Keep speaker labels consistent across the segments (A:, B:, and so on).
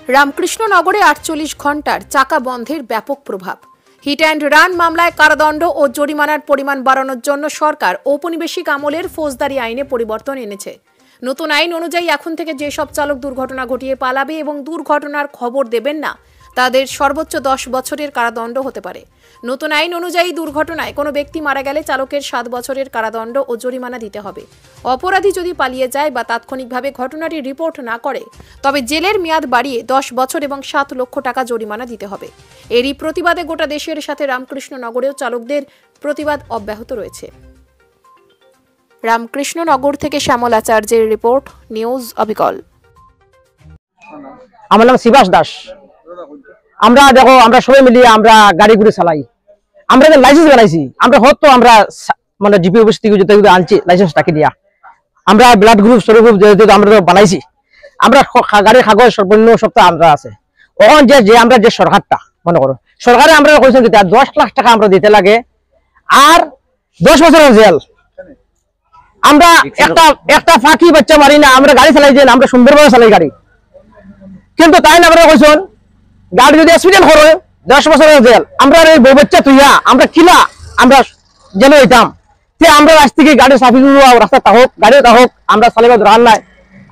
A: রামকৃষ্ণনগরে ৪৮ ঘন্টার চাকা বন্ধের ব্যাপক প্রভাব। হিট অ্যান্ড রান মামলায় কারাদণ্ড ও জরিমানার পরিমাণ বাড়ানোর জন্য সরকার ঔপনিবেশিক আমলের ফৌজদারি আইনে পরিবর্তন এনেছে। নতুন আইন অনুযায়ী এখন থেকে যেসব চালক দুর্ঘটনা ঘটিয়ে পালাবে এবং দুর্ঘটনার খবর দেবেন না, তাদের সর্বোচ্চ 10 বছরের কারাদণ্ড হতে পারে। নতুন আইন অনুযায়ী দুর্ঘটনায় কোনো ব্যক্তি মারা গেলে চালকের 7 বছরের কারাদণ্ড ও জরিমানা দিতে হবে। অপরাধী যদি পালিয়ে যায় বা তাৎক্ষণিকভাবে ঘটনাটি রিপোর্ট না করে, তবে জেলের মেয়াদ বাড়িয়ে 10 বছর এবং 7 লক্ষ টাকা জরিমানা দিতে হবে। এরই প্রতিবাদে গোটা দেশের সাথে রামকৃষ্ণনগরেও চালকদের প্রতিবাদ অব্যাহত রয়েছে। রামকৃষ্ণনগর থেকে শ্যামল আচার্যের রিপোর্ট, নিউজ অবিকল।
B: আমার নাম শিবাস দাস। আমরা দেখো, আমরা সবাই মিলিয়ে আমরা গাড়ি ঘুরে চালাই। আমরা যে লাইসেন্স বানাইছি, আমরা হয়তো আমরা মানে জিপি অফিস থেকে যেটা আনছি লাইসেন্সটাকে দিয়া, আমরা ব্লাড গ্রুপ সরু গ্রুপ যেহেতু আমরা বানাইছি, আমরা গাড়ির কাগজ সর্বনিম্ন সপ্তাহ আমরা আছে। ওখান যে আমরা যে সরকারটা মনে করো, সরকারে আমরা কইছেন কি 10 লাখ টাকা আমরা দিতে লাগে আর 10 বছরের জেল। আমরা একটা ফাঁকি বাচ্চা মারি না, আমরা গাড়ি চালাই যে আমরা সুন্দরভাবে চালাই গাড়ি, কিন্তু তাই না আমরা কইছেন গাড়ি যদি অ্যাক্সিডেন্ট করে 10 বছরের জেল। আমরা এই বউ বাচ্চা তুইয়া আমরা কিলা আমরা জেলে হইতাম, যে আমরা রাস্তা থেকে গাড়ি সাফি রাস্তা তাহক গাড়ি তাহক আমরা চালাইবার দরকার নাই।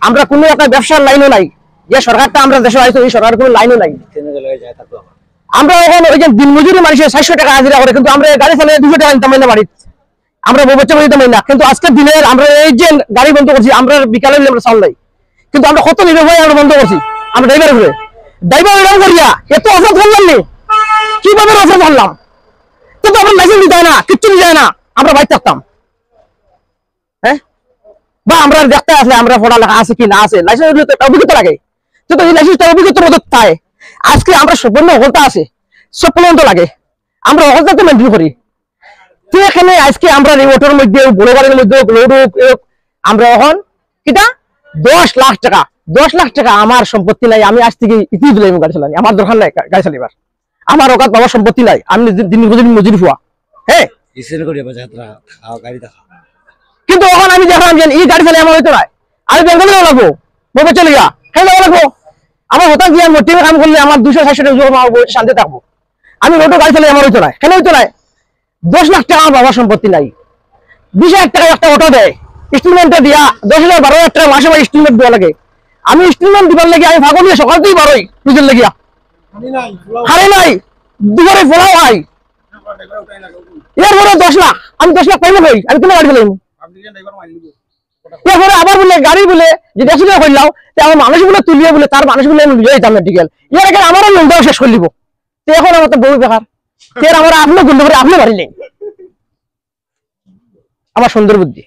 B: আমরা কোনো একটা ব্যবসার লাইনও নাই, যে সরকারটা আমরা দেশে আইছো এই সরকার কোনো লাইনও নাই। আমরা এখন ওই যে দিনমজুরি মানুষের 400 টাকা হাজিরা করে, কিন্তু আমরা গাড়ি চালিয়ে 200 টাকা নিতাম না বাড়িতে, আমরা বউ বাচ্চা নিতাম না। কিন্তু আজকের দিনে আমরা এই যে গাড়ি বন্ধ করছি, আমরা বিকালে আমরা চাল নাই, কিন্তু আমরা কত নির্ভয় আমরা বন্ধ করছি। আমরা ড্রাইভার ঘুরে ড্রাইভার এরকম করিয়া এত অফার ধরলাম নি, কিভাবে অফার ধরলাম? কিন্তু আমরা লাইসেন্স দিতে না, কিচ্ছু দিতে না, আমরা বাইক থাকতাম। হ্যাঁ, বা আমরা দেখতে আসলে আমরা পড়ালেখা আছে কি না আছে, লাইসেন্স অভিজ্ঞতা লাগে, তো এই লাইসেন্সটা অভিজ্ঞতার মধ্যে তাই আজকে আমরা সম্পূর্ণ অবস্থা আছে, সব পর্যন্ত লাগে, আমরা অবস্থাতে মেনটেন করি। তো এখানে আজকে আমরা এই অটোর মধ্যে বড় গাড়ির মধ্যে আমরা এখন কিটা 10 লাখ টাকা 10 লাখ টাকা আমার সম্পত্তি নাই। আমি আজ থেকে ইতি দিলাম গাড়ি চালানি, আমার দরকার নাই গাড়ি চালিবার, আমার অকাত বাবার সম্পত্তি নাই, আমি দিন মজুরি হওয়া। হ্যাঁ, কিন্তু এখন আমি দেখলাম যে এই গাড়ি চালিয়ে আমার হইতো না, আমি বেঙ্গলে যাওয়া লাগবো, বলবে চলে যা, হ্যাঁ যাওয়া লাগবো। আমার হঠাৎ গিয়ে মোটিভে কাম করলে আমার 200-400 টাকা শান্তি থাকবো। আমি রোডে গাড়ি চালিয়ে আমার হইতো না, কেন হইতো না? 10 লাখ টাকা আমার বাবার সম্পত্তি নাই, 20,000 টাকা একটা অটো দেয় ইনস্টলমেন্টে দিয়া, 10,000 12,000 টাকা মাসে মাসে ইনস্টলমেন্ট দেওয়া লাগে। আমি ইনস্টলমেন্ট দিবার লাগে আমি ভাগো নিয়ে সকাল থেকেই বারোই নিজের লাগিয়া হারে নাই দুবারে ফোলাও হয়। এরপরে 10 লাখ, আমি 10 লাখ পাইলে কই? আমি কেন গাড়ি চালাইব? এরপরে আবার বলে গাড়ি বলে যে 100 টাকা করলাম, আমার মানুষ বলে তুলিয়ে বলে তার মানুষ বলে আমি লিয়ে যেতাম মেডিকেল, এর আগে আমারও লোনটাও শেষ করে দিব। তো এখন আমার তো বউ বেকার, ফের আমার আপনি গুন্ড করে আপনি বাড়ি নেই, আমার সুন্দর বুদ্ধি।